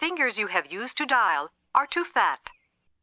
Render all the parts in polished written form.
fingers you have used to dial are too fat.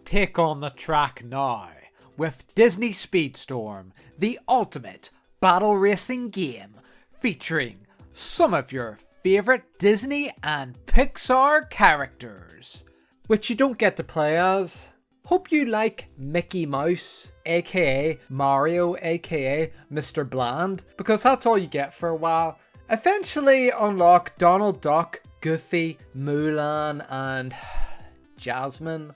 Take on the track now with Disney Speedstorm, the ultimate battle racing game featuring some of your favourite Disney and Pixar characters, which you don't get to play as. Hope you like Mickey Mouse, aka Mario, aka Mr. Bland, because that's all you get for a while. Eventually unlock Donald Duck, Goofy, Mulan and Jasmine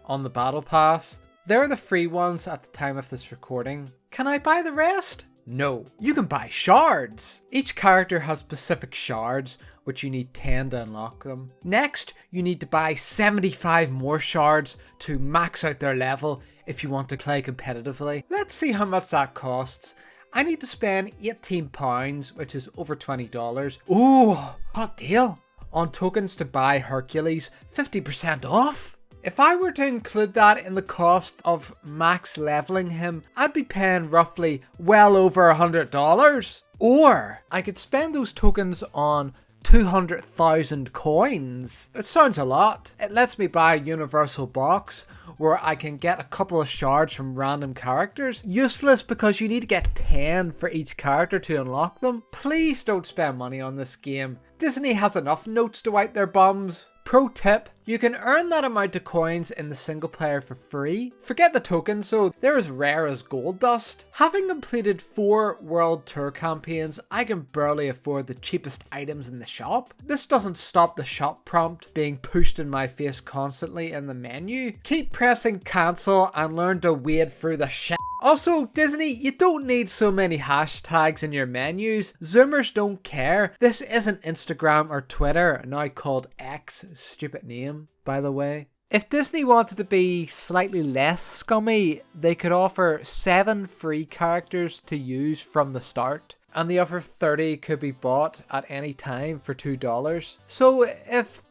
on the Battle Pass. They're the free ones at the time of this recording. Can I buy the rest? No. You can buy shards. Each character has specific shards, which you need 10 to unlock them. Next, you need to buy 75 more shards to max out their level if you want to play competitively. Let's see how much that costs. I need to spend £18, which is over $20. Ooh, hot deal. On tokens to buy Hercules, 50% off. If I were to include that in the cost of max leveling him, I'd be paying roughly well over $100. Or I could spend those tokens on 200,000 coins. It sounds a lot. It lets me buy a universal box where I can get a couple of shards from random characters. Useless because you need to get 10 for each character to unlock them. Please don't spend money on this game. Disney has enough notes to wipe their bums. Pro tip, you can earn that amount of coins in the single player for free. Forget the tokens, so they're as rare as gold dust. Having completed 4 world tour campaigns, I can barely afford the cheapest items in the shop. This doesn't stop the shop prompt being pushed in my face constantly in the menu. Keep pressing cancel and learn to wade through the shit. Also, Disney, you don't need so many hashtags in your menus. Zoomers don't care. This isn't Instagram or Twitter, now called X, stupid name, by the way. If Disney wanted to be slightly less scummy, they could offer 7 free characters to use from the start, and the other 30 could be bought at any time for $2. So if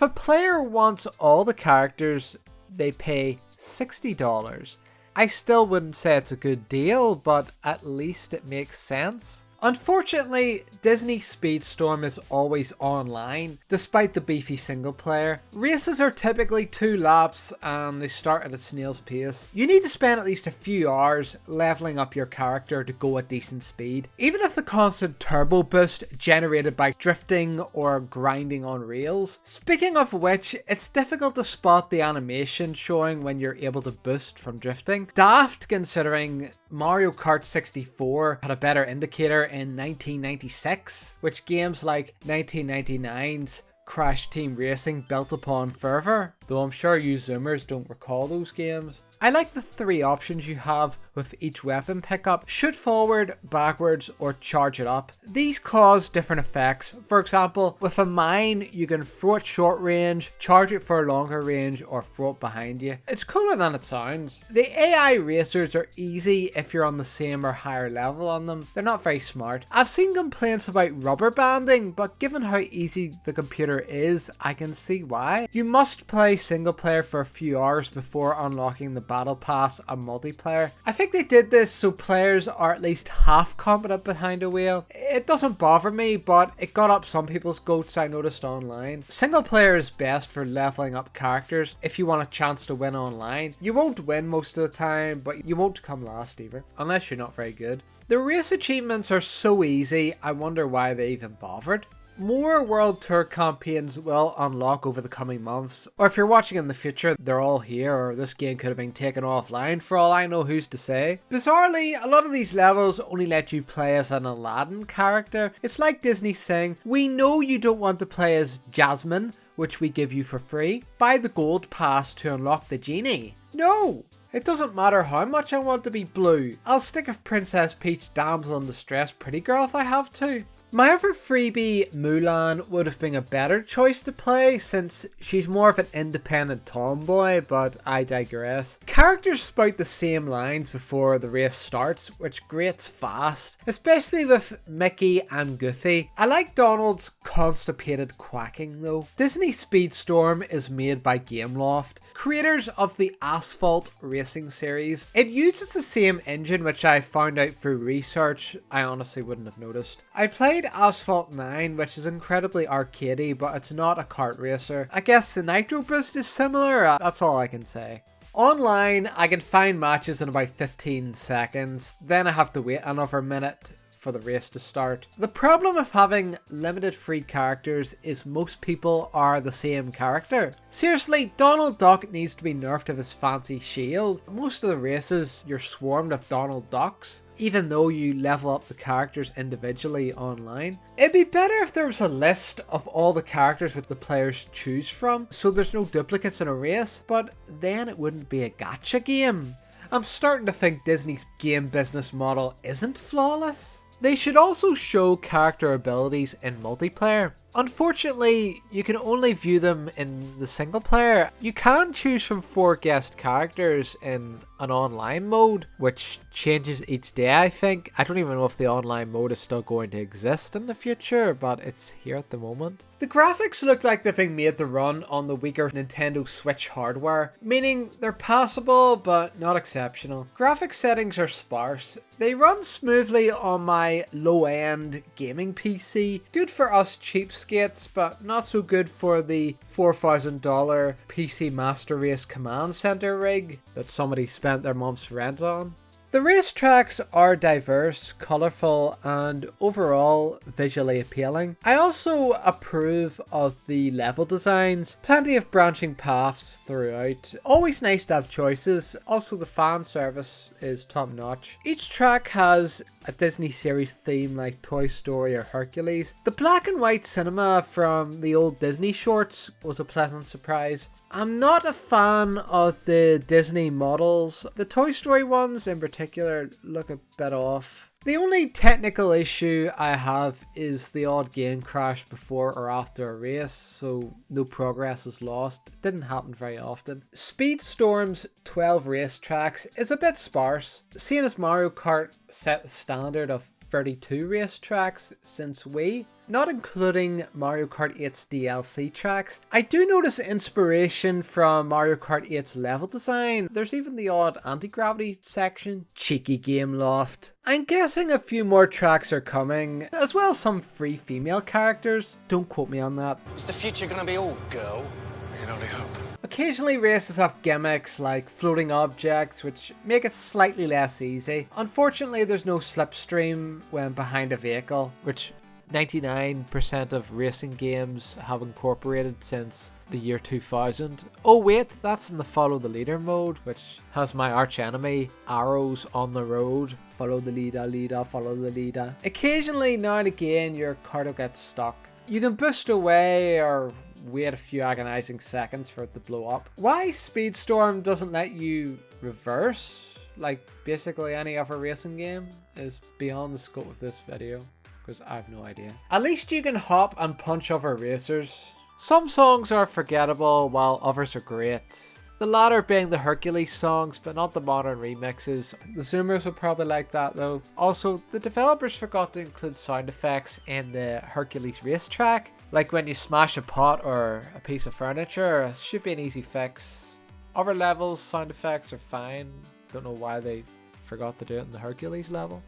a player wants all the characters, they pay $60. I still wouldn't say it's a good deal, but at least it makes sense. Unfortunately, Disney Speedstorm is always online, despite the beefy single player. Races are typically 2 laps and they start at a snail's pace. You need to spend at least a few hours leveling up your character to go at decent speed. Even if the constant turbo boost generated by drifting or grinding on rails. Speaking of which, it's difficult to spot the animation showing when you're able to boost from drifting. Daft, considering Mario Kart 64 had a better indicator in 1996, which games like 1999's Crash Team Racing built upon further, though I'm sure you Zoomers don't recall those games. I like the 3 options you have with each weapon pickup: shoot forward, backwards, or charge it up. These cause different effects. For example, with a mine, you can throw it short range, charge it for a longer range, or throw it behind you. It's cooler than it sounds. The AI racers are easy if you're on the same or higher level on them. They're not very smart. I've seen complaints about rubber banding, but given how easy the computer is, I can see why. You must play single player for a few hours before unlocking the Battle Pass and multiplayer. I think they did this so players are at least half competent behind a wheel. It doesn't bother me, but it got up some people's goats, I noticed online. Single player is best for leveling up characters if you want a chance to win online. You won't win most of the time, but you won't come last either, unless you're not very good. The race achievements are so easy, I wonder why they even bothered. More World Tour campaigns will unlock over the coming months, or if you're watching in the future, they're all here, or this game could have been taken offline for all I know, who's to say. Bizarrely, a lot of these levels only let you play as an Aladdin character. It's like Disney saying, we know you don't want to play as Jasmine, which we give you for free. Buy the gold pass to unlock the genie. No! It doesn't matter how much I want to be blue. I'll stick a Princess Peach damsel in distress pretty girl if I have to. My other freebie, Mulan, would have been a better choice to play since she's more of an independent tomboy, but I digress. Characters spout the same lines before the race starts, which grates fast, especially with Mickey and Goofy. I like Donald's constipated quacking though. Disney Speedstorm is made by Gameloft, creators of the Asphalt racing series. It uses the same engine, which I found out through research. I honestly wouldn't have noticed. I played tried Asphalt 9, which is incredibly arcadey, but it's not a kart racer. I guess the nitro boost is similar, that's all I can say. Online, I can find matches in about 15 seconds, then I have to wait another minute for the race to start. The problem of having limited free characters is most people are the same character. Seriously, Donald Duck needs to be nerfed of his fancy shield. Most of the races, you're swarmed with Donald Ducks, even though you level up the characters individually online. It'd be better if there was a list of all the characters that the players choose from, so there's no duplicates in a race, but then it wouldn't be a gacha game. I'm starting to think Disney's game business model isn't flawless. They should also show character abilities in multiplayer. Unfortunately, you can only view them in the single player. You can choose from 4 guest characters in an online mode, which changes each day, I think. I don't even know if the online mode is still going to exist in the future, but it's here at the moment. The graphics look like they're being made to run on the weaker Nintendo Switch hardware, meaning they're passable but not exceptional. Graphics settings are sparse. They run smoothly on my low-end gaming PC. Good for us cheapskates, but not so good for the $4,000 PC Master Race Command Center rig that somebody spent their month's rent on. The racetracks are diverse, colourful, and overall visually appealing. I also approve of the level designs. Plenty of branching paths throughout. Always nice to have choices. Also, the fan service is top notch. Each track has a Disney series theme like Toy Story or Hercules. The black and white cinema from the old Disney shorts was a pleasant surprise. I'm not a fan of the Disney models. The Toy Story ones in particular look a bit off. The only technical issue I have is the odd game crash before or after a race, so no progress is lost. It didn't happen very often. Speedstorm's 12 racetracks is a bit sparse, seeing as Mario Kart set the standard of 32 racetracks since Wii, not including Mario Kart 8's DLC tracks. I do notice inspiration from Mario Kart 8's level design. There's even the odd anti-gravity section. Cheeky Gameloft. I'm guessing a few more tracks are coming, as well as some free female characters. Don't quote me on that. Is the future gonna be all girl? I can only hope. Occasionally races have gimmicks like floating objects which make it slightly less easy. Unfortunately, there's no slipstream when behind a vehicle, which 99% of racing games have incorporated since the year 2000. Oh wait, that's in the follow the leader mode, which has my arch enemy arrows on the road. Follow the leader, follow the leader. Occasionally, now and again, your cart will get stuck. You can boost away or wait a few agonizing seconds for it to blow up. Why Speedstorm doesn't let you reverse, like basically any other racing game, is beyond the scope of this video, because I have no idea. At least you can hop and punch other racers. Some songs are forgettable while others are great. The latter being the Hercules songs, but not the modern remixes. The Zoomers would probably like that though. Also, the developers forgot to include sound effects in the Hercules racetrack. Like when you smash a pot or a piece of furniture, it should be an easy fix. Other levels, sound effects are fine. Don't know why they forgot to do it in the Hercules level.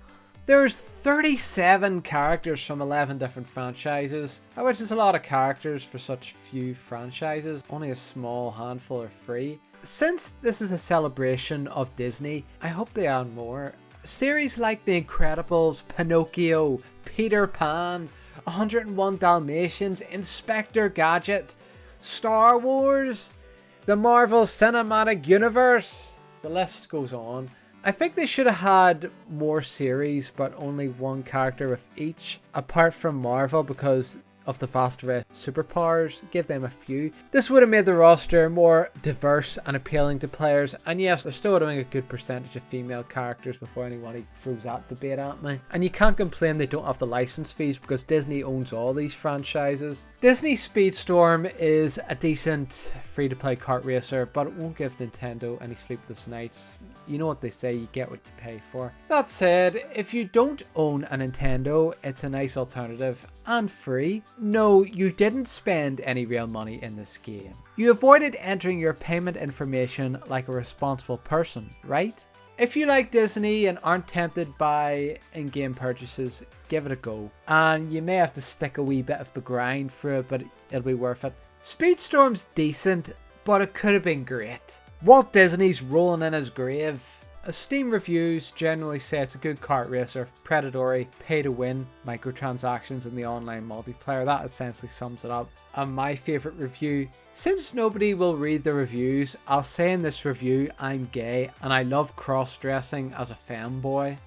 There's 37 characters from 11 different franchises, which is a lot of characters for such few franchises. Only a small handful are free. Since this is a celebration of Disney, I hope they add more. Series like The Incredibles, Pinocchio, Peter Pan, 101 Dalmatians, Inspector Gadget, Star Wars, the Marvel Cinematic Universe, the list goes on. I think they should have had more series, but only one character with each, apart from Marvel because of the fast race superpowers. Give them a few. This would have made the roster more diverse and appealing to players, and yes, they're still doing a good percentage of female characters before anybody throws that debate at me. And you can't complain they don't have the license fees because Disney owns all these franchises. Disney Speedstorm is a decent free-to-play kart racer, but it won't give Nintendo any sleepless nights. You know what they say, you get what you pay for. That said, if you don't own a Nintendo, it's a nice alternative and free. No, you didn't spend any real money in this game. You avoided entering your payment information like a responsible person, right? If you like Disney and aren't tempted by in-game purchases, give it a go. And you may have to stick a wee bit of the grind through it, but it'll be worth it. Speedstorm's decent, but it could have been great. Walt Disney's rolling in his grave. Steam reviews generally say it's a good kart racer, predatory, pay to win, microtransactions in the online multiplayer. That essentially sums it up. And my favourite review, since nobody will read the reviews, I'll say in this review I'm gay and I love cross-dressing as a femboy.